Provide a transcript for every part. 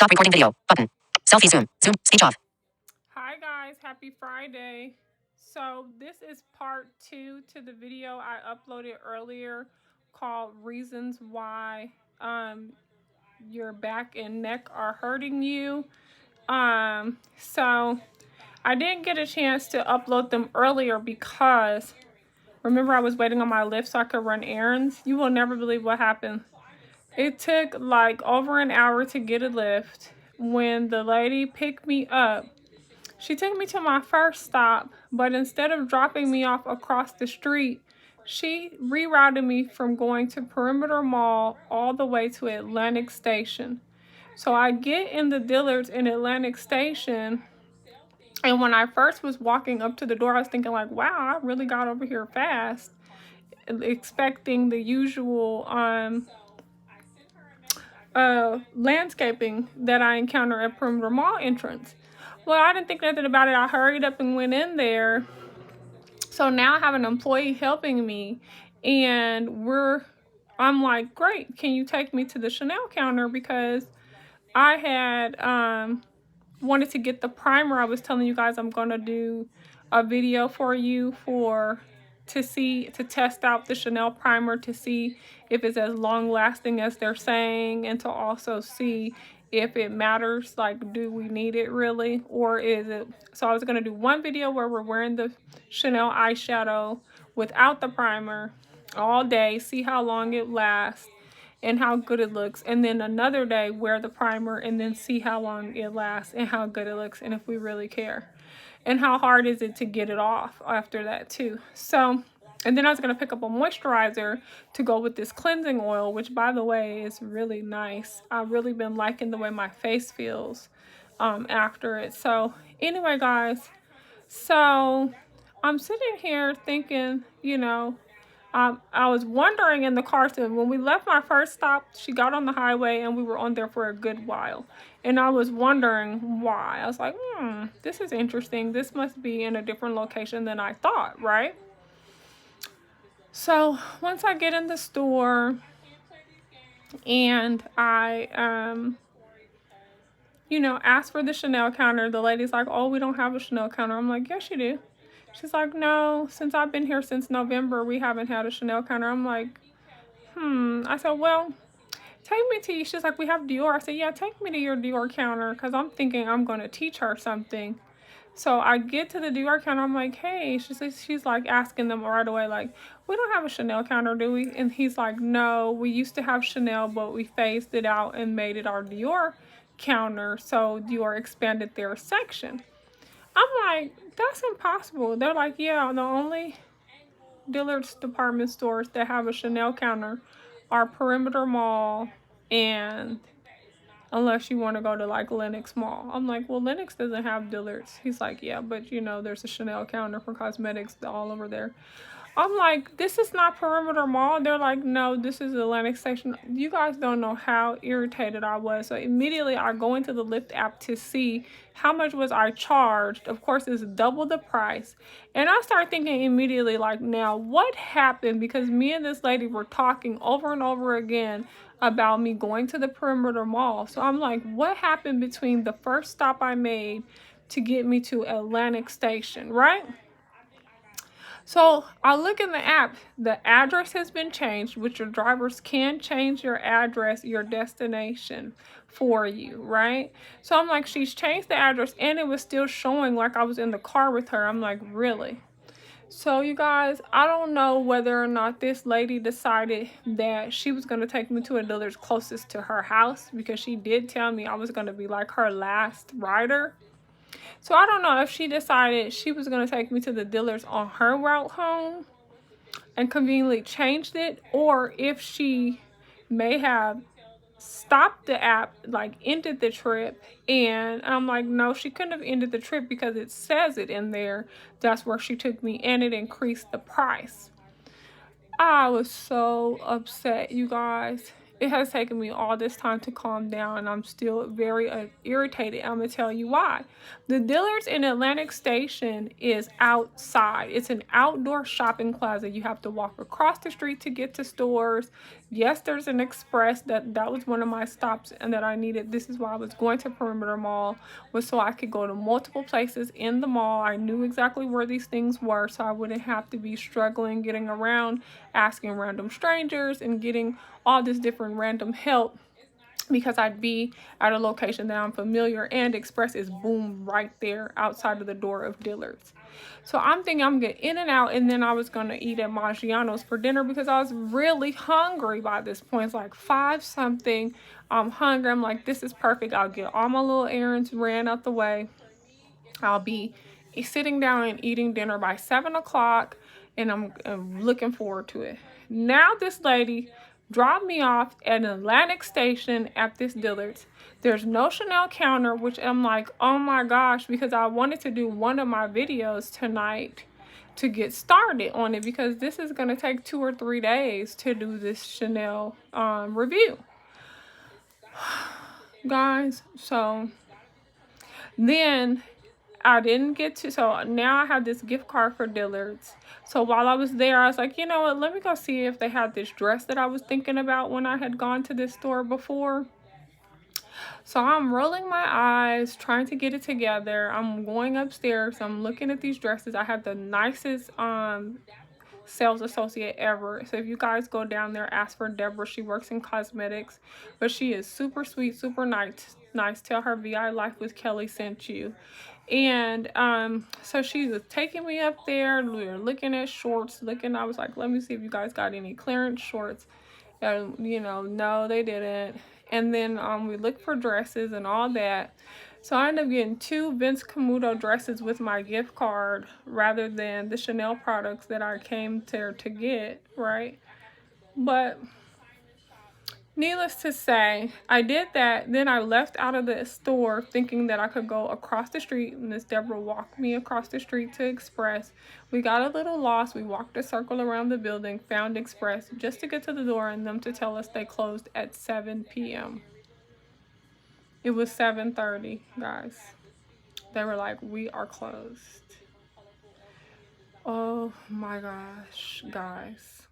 Stop recording video. Button. Selfie zoom. Zoom. Speech off. Hi guys, happy Friday. So this is part 2 to the video I uploaded earlier called Reasons Why your back and neck are hurting you. So I didn't get a chance to upload them earlier because remember I was waiting on my lift so I could run errands. You will never believe what happened. It took like over an hour to get a lift. When the lady picked me up, she took me to my first stop, but instead of dropping me off across the street, she rerouted me from going to Perimeter Mall all the way to Atlantic Station. So I get in the Dillards in Atlantic Station, and when I first was walking up to the door, I was thinking like, wow, I really got over here fast, expecting the usual landscaping that I encounter at Perimeter Mall entrance. Well, I didn't think nothing about it. I hurried up and went in there. So now I have an employee helping me, and I'm like, great, can you take me to the Chanel counter? Because I had wanted to get the primer. I was telling you guys I'm gonna do a video for you to test out the Chanel primer to see if it's as long lasting as they're saying, and to also see if it matters, like, do we need it really, or is it. So I was going to do one video where we're wearing the Chanel eyeshadow without the primer all day, see how long it lasts and how good it looks, and then another day wear the primer and then see how long it lasts and how good it looks, and if we really care, and how hard is it to get it off after that too. So, and then I was going to pick up a moisturizer to go with this cleansing oil, which by the way is really nice. I've really been liking the way my face feels after it. So anyway guys, so I'm sitting here thinking, I was wondering in the car, so when we left my first stop, she got on the highway and we were on there for a good while. And I was wondering why. I was like, this is interesting. This must be in a different location than I thought, right? So once I get in the store and I, ask for the Chanel counter, the lady's like, oh, we don't have a Chanel counter. I'm like, yes, you do. She's like, no, since I've been here since November, we haven't had a Chanel counter. I'm like, I said, well, take me to you. She's like, we have Dior. I said, yeah, take me to your Dior counter, because I'm thinking I'm going to teach her something. So I get to the Dior counter. I'm like, hey, she's like asking them right away, like, we don't have a Chanel counter, do we? And he's like, no, we used to have Chanel, but we phased it out and made it our Dior counter. So Dior expanded their section. I'm like, that's impossible. They're like, yeah, the only Dillard's department stores that have a Chanel counter are Perimeter Mall, and unless you want to go to like Lenox Mall. I'm like, well, Lenox doesn't have Dillard's. He's like, yeah, but there's a Chanel counter for cosmetics all over there. I'm like, this is not Perimeter Mall. They're like, no, this is Atlantic Station. You guys don't know how irritated I was. So immediately I go into the Lyft app to see how much was I charged. Of course, it's double the price. And I start thinking immediately, like, now what happened? Because me and this lady were talking over and over again about me going to the Perimeter Mall. So I'm like, what happened between the first stop I made to get me to Atlantic Station, right? So I look in the app, the address has been changed, which your drivers can change your address, your destination for you, right? So I'm like, she's changed the address, and it was still showing like I was in the car with her. I'm like, really? So you guys, I don't know whether or not this lady decided that she was going to take me to a Dillard's closest to her house, because she did tell me I was going to be like her last rider. So I don't know if she decided she was going to take me to the Dillard's on her route home and conveniently changed it, or if she may have stopped the app, like ended the trip. And I'm like, no, she couldn't have ended the trip because it says it in there. That's where she took me, and it increased the price. I was so upset, you guys. It has taken me all this time to calm down, and I'm still very irritated. I'm going to tell you why. The Dillard's in Atlantic Station is outside. It's an outdoor shopping plaza. You have to walk across the street to get to stores. Yes, there's an express. That was one of my stops and that I needed. This is why I was going to Perimeter Mall, was so I could go to multiple places in the mall. I knew exactly where these things were, so I wouldn't have to be struggling getting around, asking random strangers and getting all this different random help, because I'd be at a location that I'm familiar, and Express is boom right there outside of the door of Dillard's. So I'm thinking I'm getting in and out, and then I was gonna eat at Maggiano's for dinner because I was really hungry by this point. It's like 5 something. I'm hungry. I'm like, this is perfect. I'll get all my little errands ran out the way. I'll be sitting down and eating dinner by 7 o'clock, and I'm looking forward to it. Now this lady dropped me off at Atlantic Station at this Dillard's. There's no Chanel counter, which I'm like, oh my gosh, because I wanted to do one of my videos tonight to get started on it, because this is going to take 2 or 3 days to do this Chanel review. Guys, so then I didn't get to, so now I have this gift card for Dillard's. So while I was there, I was like, you know what, let me go see if they had this dress that I was thinking about when I had gone to this store before. So I'm rolling my eyes, trying to get it together. I'm going upstairs, I'm looking at these dresses. I have the nicest sales associate ever. So if you guys go down there, ask for Deborah. She works in cosmetics, but she is super sweet, super nice. Tell her VI Life with Kelly sent you. And so she was taking me up there. We were looking at shorts, I was like, let me see if you guys got any clearance shorts. And you know, no, they didn't. And then we looked for dresses and all that. So I ended up getting 2 Vince Camuto dresses with my gift card rather than the Chanel products that I came there to get, right? But needless to say, I did that. Then I left out of the store thinking that I could go across the street. Miss Deborah walked me across the street to Express. We got a little lost. We walked a circle around the building, found Express just to get to the door and them to tell us they closed at 7 p.m. It was 7:30, guys. They were like, we are closed. Oh my gosh, guys.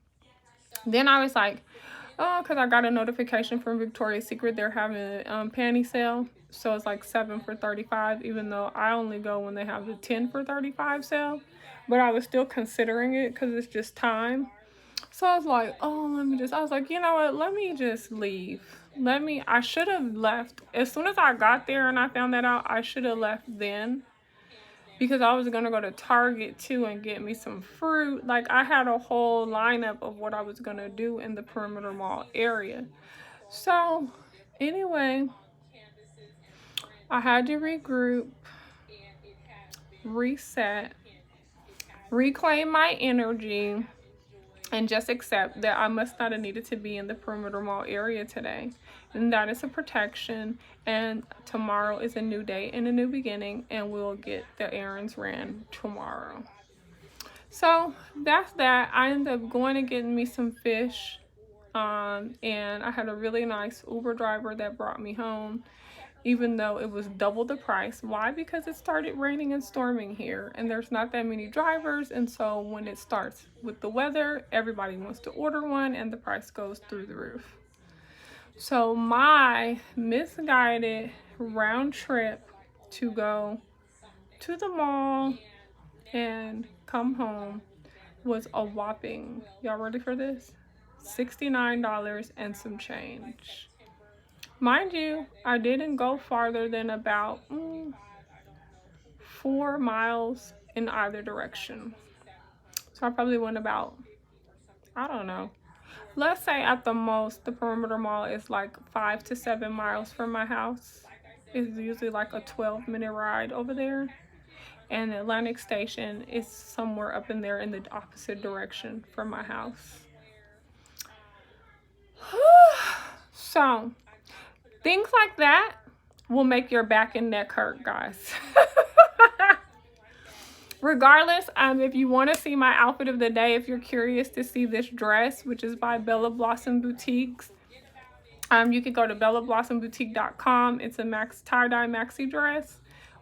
Then I was like, oh, because I got a notification from Victoria's Secret. They're having a panty sale. So it's like 7 for $35, even though I only go when they have the 10 for $35 sale. But I was still considering it because it's just time. So I was like, oh, I was like, you know what? Let me just leave. I should have left. As soon as I got there and I found that out, I should have left then. Because I was going to go to Target too and get me some fruit. Like, I had a whole lineup of what I was going to do in the Perimeter Mall area. So, anyway, I had to regroup, reset, reclaim my energy, and just accept that I must not have needed to be in the Perimeter Mall area today. And that is a protection, and tomorrow is a new day and a new beginning, and we'll get the errands ran tomorrow. So that's that. I ended up going and getting me some fish, and I had a really nice Uber driver that brought me home, even though it was double the price. Why? Because it started raining and storming here, and there's not that many drivers, and so when it starts with the weather, everybody wants to order one, and the price goes through the roof. So my misguided round trip to go to the mall and come home was a whopping, y'all ready for this? $69 and some change. Mind you, I didn't go farther than about 4 miles in either direction. So I probably went about, I don't know. Let's say at the most, the Perimeter Mall is like 5 to 7 miles from my house. It's usually like a 12-minute ride over there. And Atlantic Station is somewhere up in there in the opposite direction from my house. So, things like that will make your back and neck hurt, guys. Regardless, if you want to see my outfit of the day, if you're curious to see this dress, which is by Bella Blossom Boutiques, you can go to BellaBlossomBoutique.com. It's a tie-dye maxi dress.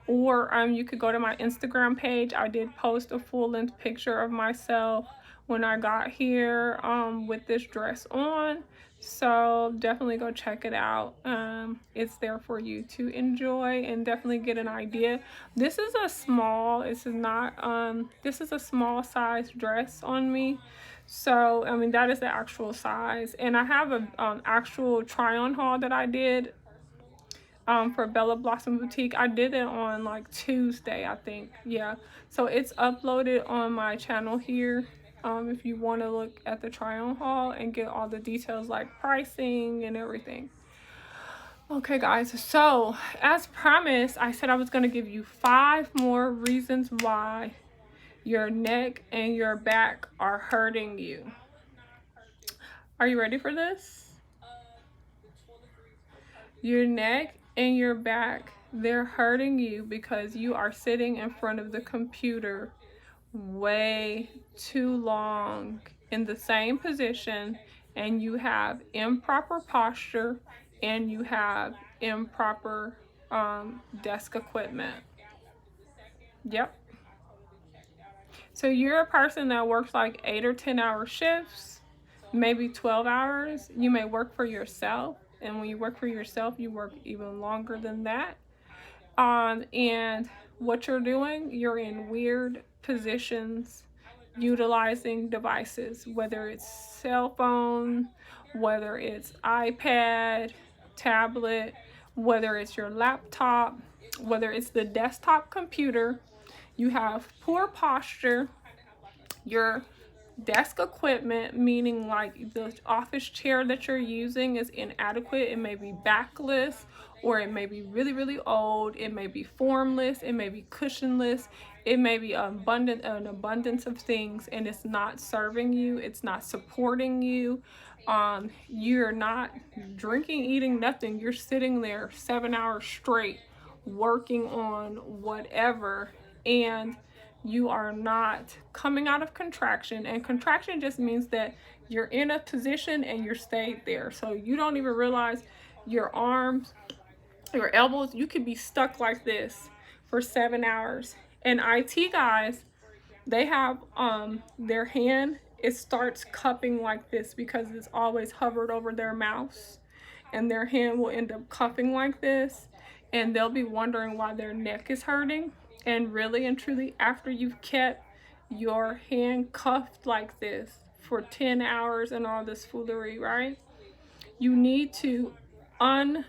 Or you could go to my Instagram page. I did post a full-length picture of myself when I got here with this dress on. So definitely go check it out. It's there for you to enjoy and definitely get an idea. This is a small, this is a small size dress on me. So, I mean, that is the actual size. And I have a actual try on haul that I did for Bella Blossom Boutique. I did it on like Tuesday, I think. Yeah. So it's uploaded on my channel here. If you want to look at the try on haul and get all the details like pricing and everything. Okay guys, so as promised, I said I was going to give you 5 more reasons why your neck and your back are hurting you. Are you ready for this? Your neck and your back, they're hurting you because you are sitting in front of the computer way too long in the same position, and you have improper posture and you have improper desk equipment. Yep. So you're a person that works like 8 or 10 hour shifts, maybe 12 hours. You may work for yourself, and when you work for yourself, you work even longer than that. And what you're doing, you're in weird positions utilizing devices, whether it's cell phone, whether it's iPad, tablet, whether it's your laptop, whether it's the desktop computer. You have poor posture. Your desk equipment, meaning like the office chair that you're using, is inadequate. It may be backless, or it may be really, really old. It may be formless. It may be cushionless. It may be an abundance of things, and it's not serving you. It's not supporting you. You're not drinking, eating, nothing. You're sitting there 7 hours straight working on whatever, and you are not coming out of contraction. And contraction just means that you're in a position and you're stayed there. So you don't even realize your arms, your elbows, you could be stuck like this for 7 hours. And IT guys, they have their hand, it starts cupping like this because it's always hovered over their mouse, and their hand will end up cupping like this, and they'll be wondering why their neck is hurting. And really and truly, after you've kept your hand cuffed like this for 10 hours and all this foolery, right? You need to uncuff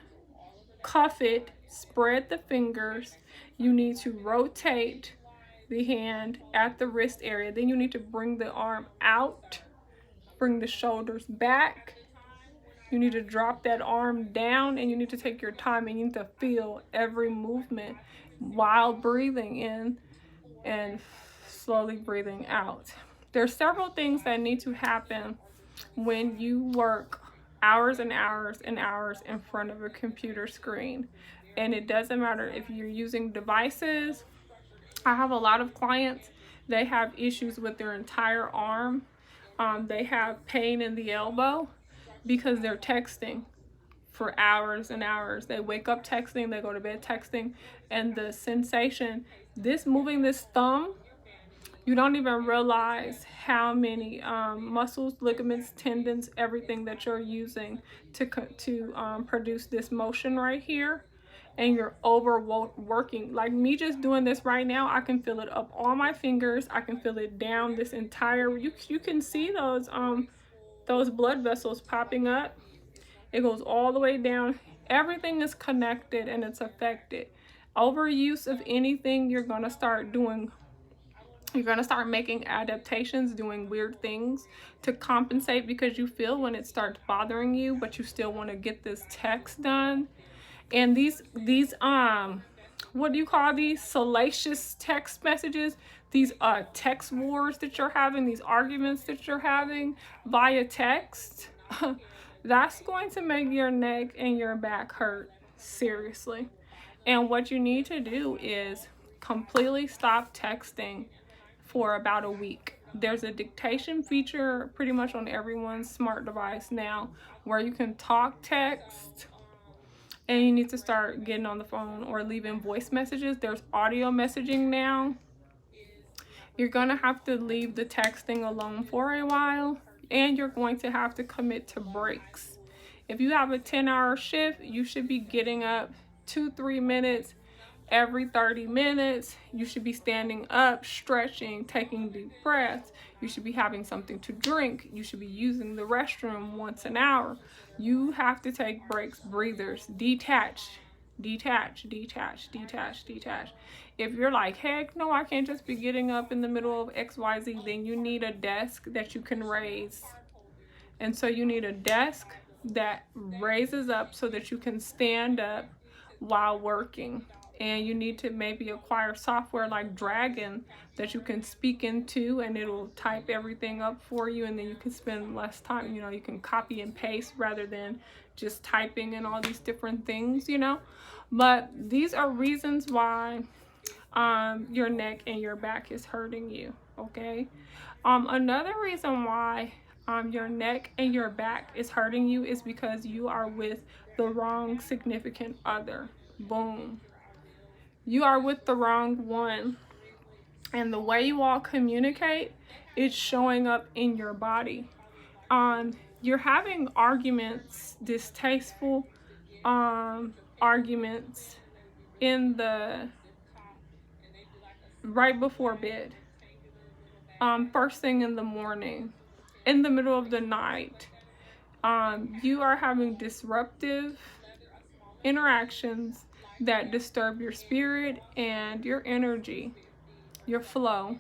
it, spread the fingers. You need to rotate the hand at the wrist area. Then you need to bring the arm out, bring the shoulders back. You need to drop that arm down, and you need to take your time, and you need to feel every movement while breathing in and slowly breathing out. There's several things that need to happen when you work hours and hours and hours in front of a computer screen. And it doesn't matter if you're using devices. I have a lot of clients, they have issues with their entire arm. They have pain in the elbow because they're texting for hours and hours. They wake up texting, they go to bed texting, and the sensation, moving this thumb, you don't even realize how many muscles, ligaments, tendons, everything that you're using to produce this motion right here. And you're overworking. Like me just doing this right now, I can feel it up all my fingers. I can feel it down this entire, you can see those blood vessels popping up. It goes all the way down. Everything is connected and it's affected. Overuse of anything, you're gonna start making adaptations, doing weird things to compensate, because you feel when it starts bothering you, but you still want to get this text done. And these what do you call these? Salacious text messages, these text wars that you're having, these arguments that you're having via text, that's going to make your neck and your back hurt seriously. And what you need to do is completely stop texting for about a week. There's a dictation feature pretty much on everyone's smart device now where you can talk text, and you need to start getting on the phone or leaving voice messages. There's audio messaging now. You're going to have to leave the texting alone for a while, and you're going to have to commit to breaks. If you have a 10-hour shift, you should be getting up 2-3 minutes every 30 minutes. You should be standing up, stretching, taking deep breaths. You should be having something to drink. You should be using the restroom once an hour. You have to take breaks, breathers, detach, detach, detach, detach, detach. If you're like, heck no, I can't just be getting up in the middle of XYZ, then you need a desk that you can raise. And so you need a desk that raises up so that you can stand up while working. And you need to maybe acquire software like Dragon that you can speak into, and it'll type everything up for you, and then you can spend less time. You know, you can copy and paste rather than just typing and all these different things, you know. But these are reasons why your neck and your back is hurting you, okay? Another reason why your neck and your back is hurting you is because you are with the wrong significant other. Boom. You are with the wrong one. And the way you all communicate is showing up in your body. You're having arguments, distasteful arguments in the right before bed, first thing in the morning, in the middle of the night. You are having disruptive interactions that disturb your spirit and your energy, your flow,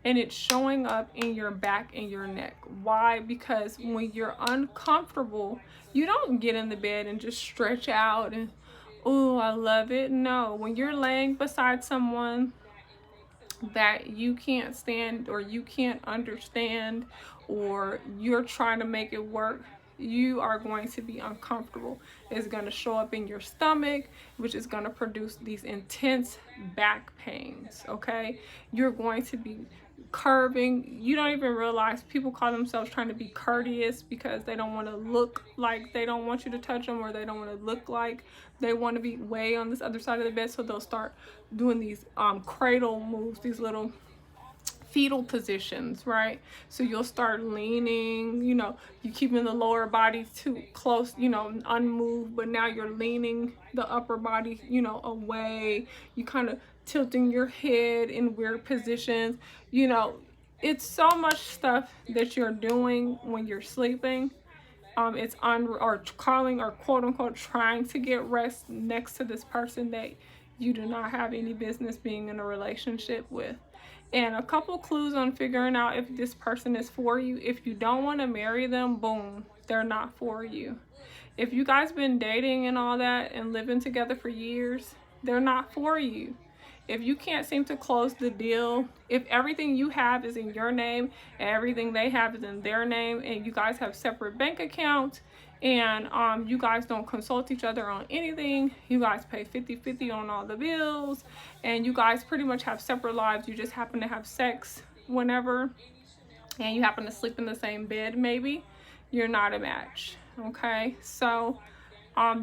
and it's showing up in your back and your neck. Why? Because when you're uncomfortable, you don't get in the bed and just stretch out and, oh, I love it. No, when you're laying beside someone that you can't stand or you can't understand, or you're trying to make it work, you are going to be uncomfortable. It's going to show up in your stomach, which is going to produce these intense back pains, okay? You're going to be curving. You don't even realize people call themselves trying to be courteous because they don't want to look like they don't want you to touch them, or they don't want to look like they want to be way on this other side of the bed. So they'll start doing these cradle moves, these little fetal positions, right? So you'll start leaning, you know, you keeping the lower body too close, you know, unmoved, but now you're leaning the upper body, you know, away. You kind of tilting your head in weird positions. You know, it's so much stuff that you're doing when you're sleeping. It's or calling or quote unquote trying to get rest next to this person that you do not have any business being in a relationship with. And a couple clues on figuring out if this person is for you. If you don't want to marry them, boom, they're not for you. If you guys been dating and all that and living together for years, they're not for you. If you can't seem to close the deal, if everything you have is in your name and everything they have is in their name, and you guys have separate bank accounts, and you guys don't consult each other on anything, you guys pay 50-50 on all the bills, and you guys pretty much have separate lives, you just happen to have sex whenever, and you happen to sleep in the same bed maybe, you're not a match, okay? So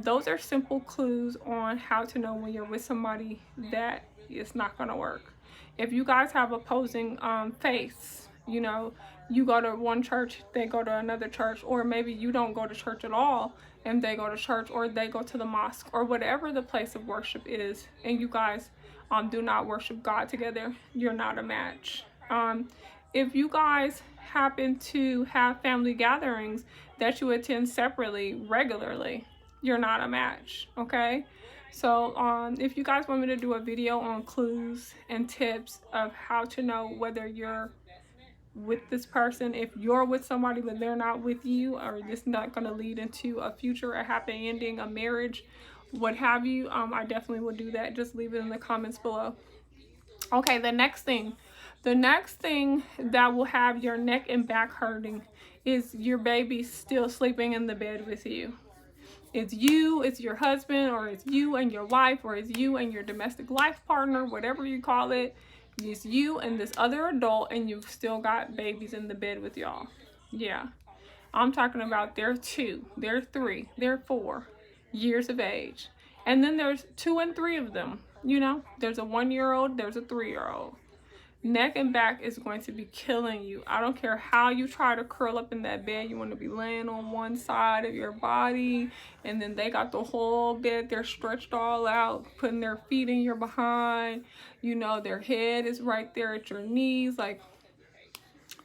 those are simple clues on how to know when you're with somebody that it's not going to work. If you guys have opposing faiths, you know, you go to one church, they go to another church, or maybe you don't go to church at all and they go to church, or they go to the mosque, or whatever the place of worship is, and you guys do not worship God together, you're not a match. If you guys happen to have family gatherings that you attend separately regularly, you're not a match, okay? So if you guys want me to do a video on clues and tips of how to know whether you're with this person, if you're with somebody but they're not with you, or this is not going to lead into a future, a happy ending, a marriage, what have you, I definitely will do that. Just leave it in the comments below. Okay, the next thing that will have your neck and back hurting is your baby still sleeping in the bed with you. It's you, it's your husband, or it's you and your wife, or it's you and your domestic life partner, whatever you call it. It's you and this other adult, and you've still got babies in the bed with y'all. Yeah, I'm talking about they're 2, they're 3, they're 4 years of age. And then there's 2 and 3 of them, you know. There's a 1-year-old, there's a 3-year-old. Neck and back is going to be killing you. I don't care how you try to curl up in that bed. You want to be laying on one side of your body, and then they got the whole bed. They're stretched all out, putting their feet in your behind. You know, their head is right there at your knees. Like,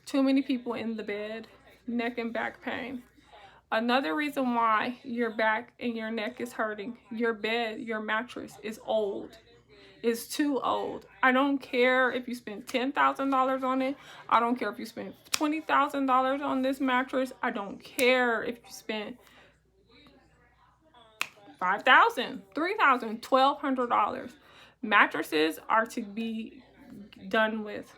too many people in the bed. Neck and back pain. Another reason why your back and your neck is hurting, your bed, your mattress is old. Is too old. I don't care if you spend $10,000 on it. I don't care if you spend $20,000 on this mattress. I don't care if you spend $5,000, $3,000, $1,200. Mattresses are to be done with.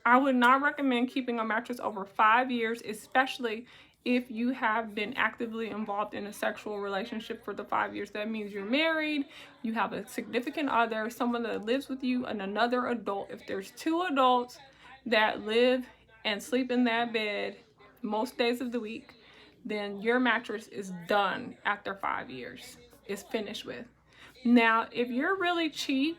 I would not recommend keeping a mattress over 5 years, especially if you have been actively involved in a sexual relationship for the 5 years. That means you're married, you have a significant other, someone that lives with you, and another adult. If there's 2 adults that live and sleep in that bed most days of the week, then your mattress is done after 5 years. It's finished with. Now, if you're really cheap,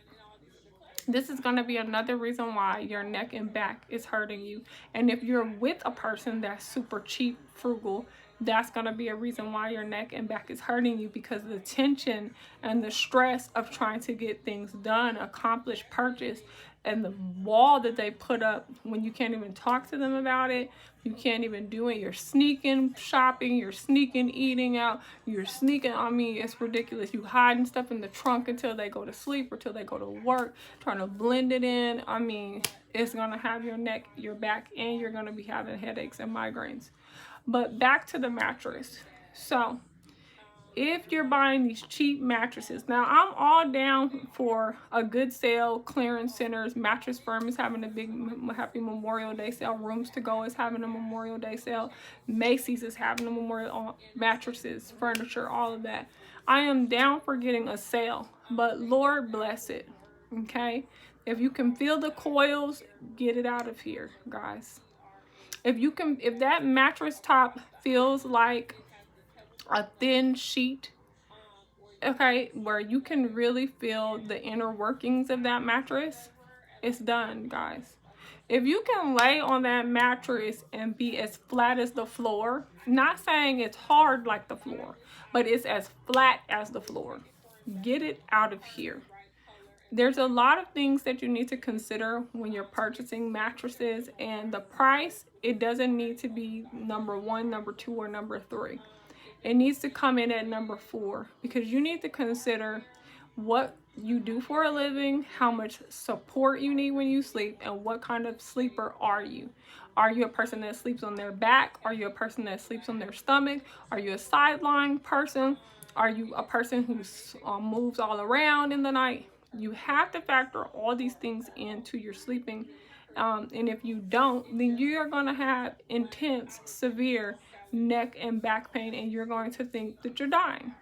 this is going to be another reason why your neck and back is hurting you. And if you're with a person that's super cheap, frugal, that's going to be a reason why your neck and back is hurting you, because the tension and the stress of trying to get things done, accomplish, purchase, and the wall that they put up when you can't even talk to them about it. You can't even do it. You're sneaking shopping. You're sneaking eating out. You're sneaking. I mean, it's ridiculous. You hiding stuff in the trunk until they go to sleep or till they go to work, trying to blend it in. I mean, it's going to have your neck, your back, and you're going to be having headaches and migraines. But back to the mattress. So if you're buying these cheap mattresses, now I'm all down for a good sale. Clearance centers, Mattress Firm is having a big happy Memorial Day sale. Rooms to Go is having a Memorial Day sale. Macy's is having a Memorial mattresses, furniture, all of that. I am down for getting a sale, but Lord bless it. Okay, if you can feel the coils, get it out of here, guys. If that mattress top feels like a thin sheet, okay, where you can really feel the inner workings of that mattress, it's done, guys. If you can lay on that mattress and be as flat as the floor, not saying it's hard like the floor, but it's as flat as the floor, get it out of here. There's a lot of things that you need to consider when you're purchasing mattresses, and the price, it doesn't need to be number 1, number 2, or number 3. It needs to come in at number 4, because you need to consider what you do for a living, how much support you need when you sleep, and what kind of sleeper are you. Are you a person that sleeps on their back? Are you a person that sleeps on their stomach? Are you a sideline person? Are you a person who moves all around in the night? You have to factor all these things into your sleeping. And if you don't, then you are going to have intense, severe neck and back pain, and you're going to think that you're dying.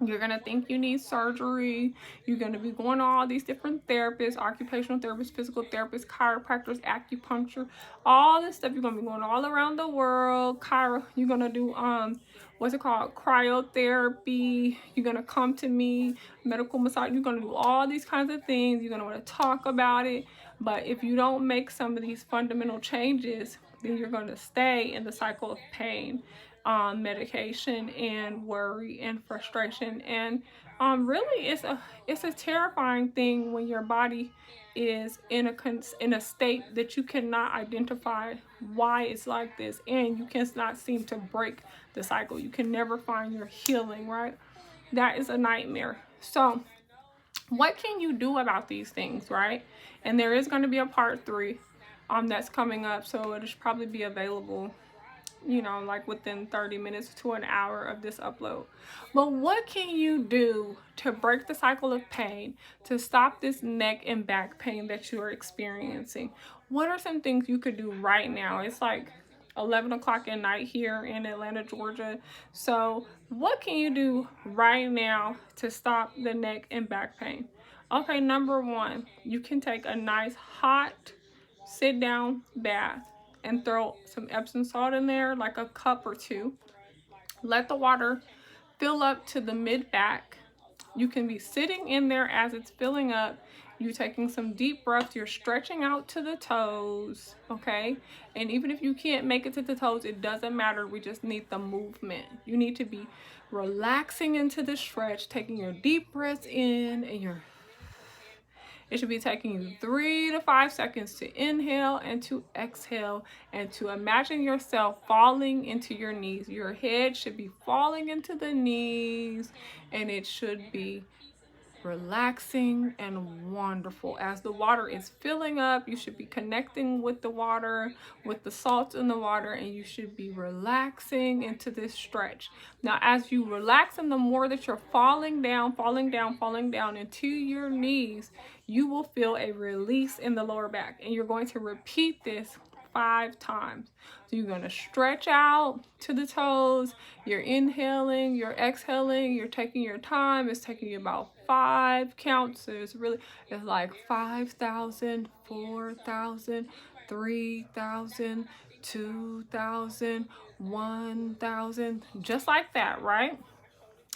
You're going to think you need surgery. You're going to be going to all these different therapists, occupational therapists, physical therapists, chiropractors, acupuncture, all this stuff. You're going to be going all around the world. You're going to do, what's it called? Cryotherapy. You're going to come to me, medical massage. You're going to do all these kinds of things. You're going to want to talk about it. But if you don't make some of these fundamental changes, then you're going to stay in the cycle of pain, medication, and worry and frustration. And really, it's a terrifying thing when your body is in a state that you cannot identify why it's like this, and you cannot seem to break the cycle. You can never find your healing, right? That is a nightmare. So what can you do about these things, right? And there is going to be a part 3 that's coming up, so it'll probably be available, you know, like within 30 minutes to an hour of this upload. But what can you do to break the cycle of pain, to stop this neck and back pain that you are experiencing? What are some things you could do right now? It's like 11 o'clock at night here in Atlanta, Georgia. So what can you do right now to stop the neck and back pain? Okay, number 1, you can take a nice hot sit down bath and throw some Epsom salt in there, like a cup or 2. Let the water fill up to the mid back. You can be sitting in there as it's filling up. You taking some deep breaths. You're stretching out to the toes, okay? And even if you can't make it to the toes, it doesn't matter. We just need the movement. You need to be relaxing into the stretch, taking your deep breaths in, and it should be taking you 3 to 5 seconds to inhale and to exhale, and to imagine yourself falling into your knees. Your head should be falling into the knees, and it should be relaxing and wonderful. As the water is filling up, you should be connecting with the water, with the salt in the water, and you should be relaxing into this stretch. Now, as you relax, and the more that you're falling down, falling down, falling down into your knees, you will feel a release in the lower back, and you're going to repeat this 5 times. So you're going to stretch out to the toes. You're inhaling, you're exhaling, you're taking your time. It's taking you about 5 counts. So it's like 5,000, 4,000, 3,000, 2,000, 1,000, just like that, right?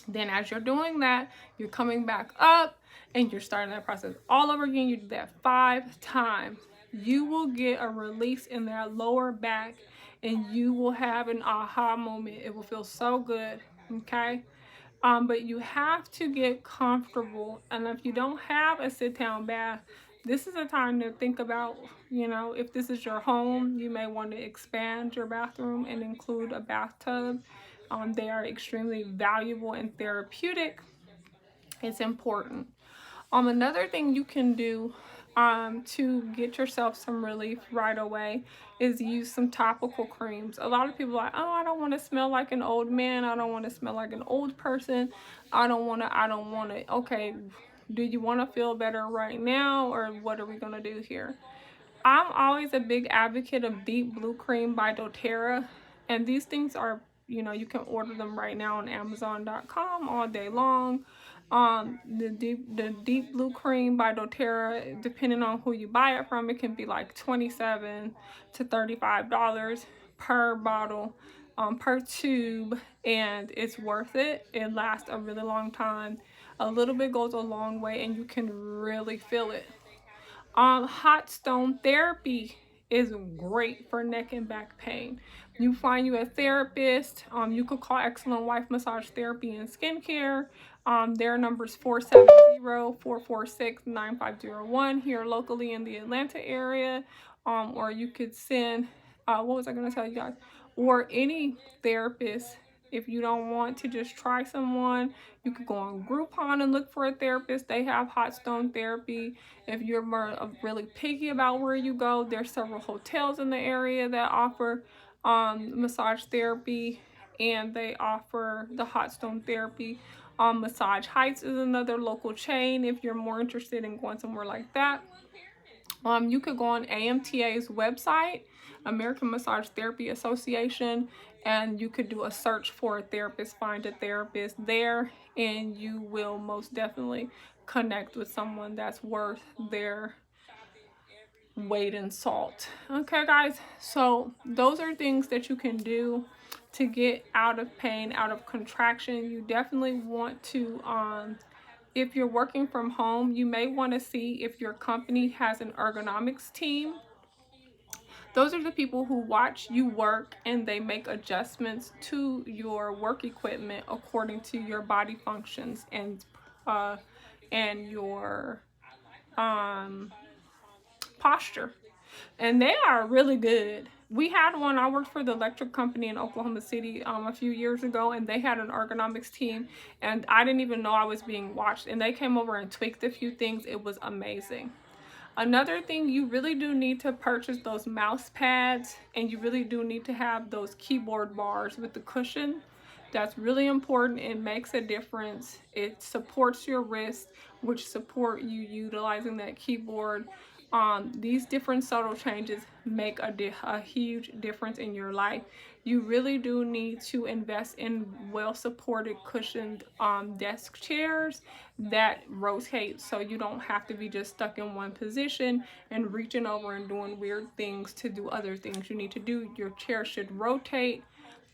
Then as you're doing that, you're coming back up and you're starting that process all over again. You do that 5 times. You will get a release in that lower back, and you will have an aha moment. It will feel so good, okay? But you have to get comfortable. And if you don't have a sit-down bath, this is a time to think about, if this is your home, you may want to expand your bathroom and include a bathtub. They are extremely valuable and therapeutic. It's important. Another thing you can do to get yourself some relief right away is use some topical creams. A lot of people are like, oh, I don't want to smell like an old man. I don't want to smell like an old person. I don't want to. Okay, do you want to feel better right now, or what are we going to do here? I'm always a big advocate of Deep Blue Cream by doTERRA, and these things are, you can order them right now on Amazon.com all day long. The deep Blue Cream by doTERRA, depending on who you buy it from, it can be like $27 to $35 per bottle, per tube, and it's worth it. It lasts a really long time. A little bit goes a long way, and you can really feel it. Hot stone therapy is great for neck and back pain. You find you a therapist. You could call Excellent Wife Massage Therapy and Skincare. Their number is 470-446-9501 here locally in the Atlanta area. Or you could send, what was I going to tell you guys? Or any therapist. If you don't want to just try someone, you could go on Groupon and look for a therapist. They have hot stone therapy. If you're really picky about where you go, there's several hotels in the area that offer massage therapy, and they offer the hot stone therapy. Massage Heights is another local chain if you're more interested in going somewhere like that. You could go on AMTA's website, American Massage Therapy Association, and you could do a search for a therapist, find a therapist there, and you will most definitely connect with someone that's worth their weight in salt. Okay, guys, so those are things that you can do to get out of pain, out of contraction. You definitely want to, if you're working from home, you may want to see if your company has an ergonomics team. Those are the people who watch you work, and they make adjustments to your work equipment according to your body functions and your posture. And they are really good. We had one. I worked for the electric company in Oklahoma City a few years ago, and they had an ergonomics team, and I didn't even know I was being watched, and they came over and tweaked a few things. It was amazing. Another thing, you really do need to purchase those mouse pads, and you really do need to have those keyboard bars with the cushion. That's really important. It makes a difference. It supports your wrist, which support you utilizing that keyboard. These different subtle changes make a huge difference in your life. You really do need to invest in well-supported cushioned desk chairs that rotate, so you don't have to be just stuck in one position and reaching over and doing weird things to do other things you need to do. Your chair should rotate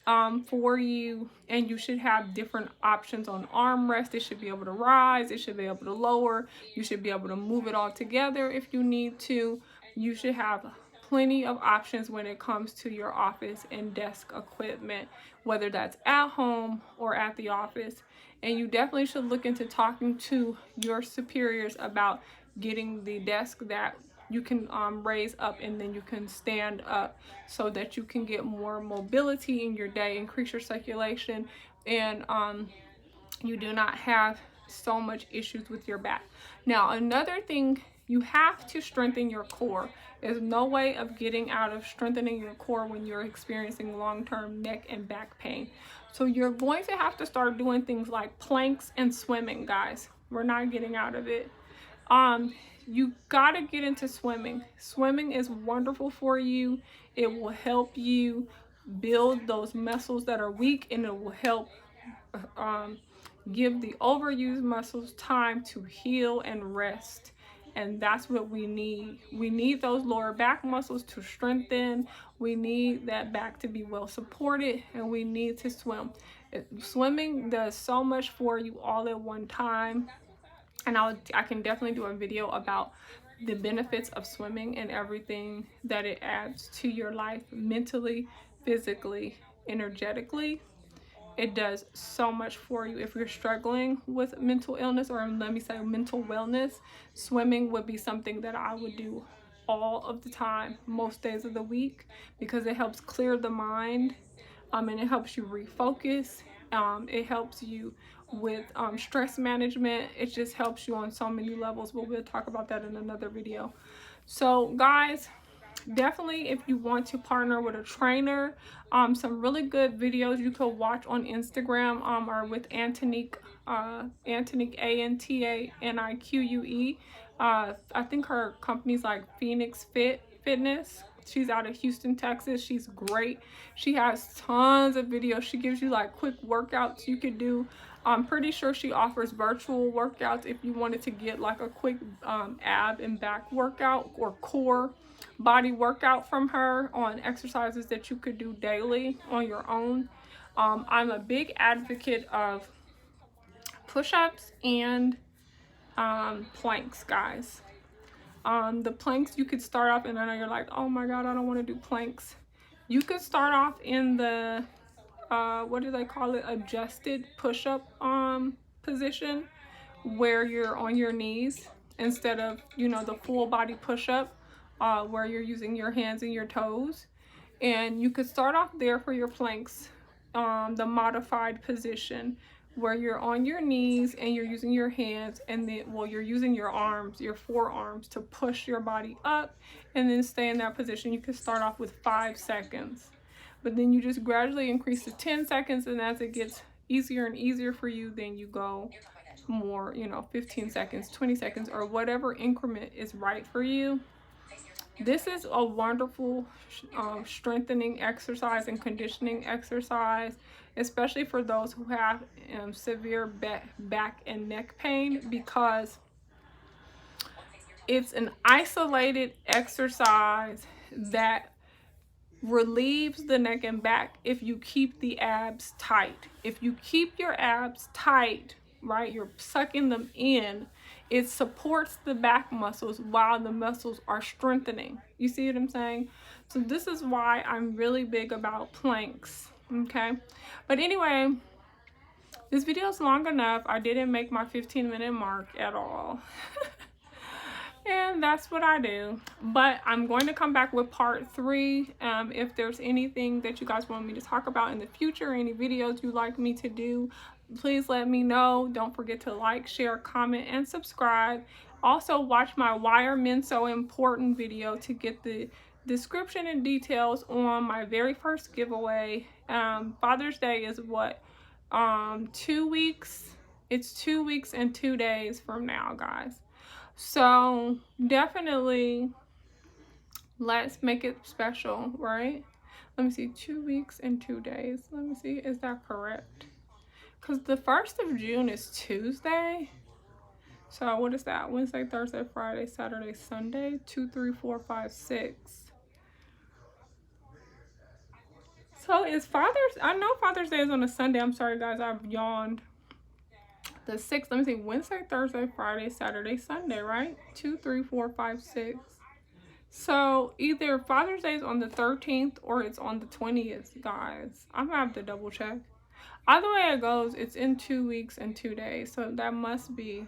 for you, and you should have different options on armrest. It should be able to rise, it should be able to lower, you should be able to move it all together if you need to. You should have plenty of options when it comes to your office and desk equipment, whether that's at home or at the office. And you definitely should look into talking to your superiors about getting the desk that you can raise up and then you can stand up, so that you can get more mobility in your day, increase your circulation, and you do not have so much issues with your back. Now, another thing, you have to strengthen your core. There's no way of getting out of strengthening your core when you're experiencing long-term neck and back pain. So you're going to have to start doing things like planks and swimming, guys. We're not getting out of it. You gotta get into swimming. Swimming is wonderful for you. It will help you build those muscles that are weak, and it will help give the overused muscles time to heal and rest. And that's what we need. We need those lower back muscles to strengthen. We need that back to be well supported, and we need to swim. Swimming does so much for you all at one time. And I can definitely do a video about the benefits of swimming and everything that it adds to your life mentally, physically, energetically. It does so much for you. If you're struggling with mental illness, or let me say mental wellness, swimming would be something that I would do all of the time, most days of the week, because it helps clear the mind, and it helps you refocus. It helps you with stress management. It just helps you on so many levels, but we'll talk about that in another video. So guys, definitely, if you want to partner with a trainer, some really good videos you could watch on Instagram are with Antonique, Antonique, Antanique. I think her company's like Phoenix Fitness. She's out of Houston, Texas. She's great. She has tons of videos. She gives you like quick workouts you could do. I'm pretty sure she offers virtual workouts if you wanted to get like a quick ab and back workout or core body workout from her on exercises that you could do daily on your own. I'm a big advocate of push-ups and planks, guys. The planks, you could start off, and I know you're like, oh my god, I don't want to do planks. You could start off in the what do they call it, adjusted push-up position, where you're on your knees instead of, you know, the full body push-up where you're using your hands and your toes. And you could start off there for your planks, the modified position, where you're on your knees and you're using your hands, and then, well, you're using your arms, your forearms, to push your body up and then stay in that position. You could start off with 5 seconds, but then you just gradually increase to 10 seconds, and as it gets easier and easier for you, then you go more, you know, 15 seconds, 20 seconds, or whatever increment is right for you. This is a wonderful strengthening exercise and conditioning exercise, especially for those who have severe back and neck pain, because it's an isolated exercise that relieves the neck and back if you keep the abs tight. If you keep your abs tight, right, you're sucking them in, it supports the back muscles while the muscles are strengthening. You see what I'm saying? So this is why I'm really big about planks, okay? But anyway, this video is long enough. I didn't make my 15-minute mark at all. And that's what I do. But I'm going to come back with part 3. If there's anything that you guys want me to talk about in the future, any videos you'd like me to do, please let me know. Don't forget to like, share, comment, and subscribe. Also, watch my Why Are Men So Important video to get the description and details on my very first giveaway. Father's Day is what? 2 weeks? It's 2 weeks and 2 days from now, guys. So definitely let's make it special, right? Let me see, 2 weeks and 2 days. Let me see, is that correct? Because the 1st of June is Tuesday. So what is that? Wednesday, Thursday, Friday, Saturday, Sunday. 2, 3, 4, 5, 6. So is I know Father's Day is on a Sunday. I'm sorry, guys. I've yawned. The 6th, let me see, Wednesday, Thursday, Friday, Saturday, Sunday, right? 2, 3, 4, 5, 6. So either Father's Day is on the 13th or it's on the 20th, guys. I'm gonna have to double check. Either way it goes, it's in 2 weeks and 2 days. So that must be,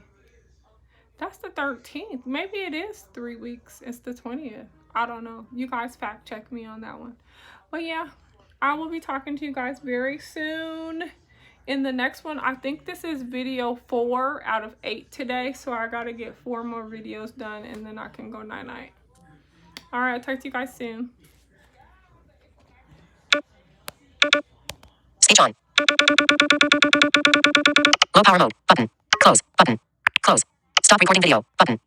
that's the 13th. Maybe it is 3 weeks. It's the 20th. I don't know. You guys fact check me on that one. But yeah, I will be talking to you guys very soon. In the next one, I think this is video 4 out of 8 today. So I gotta get 4 more videos done and then I can go night-night. Alright, talk to you guys soon. Speech on. Low power mode. Button. Close. Button. Close. Stop recording video. Button.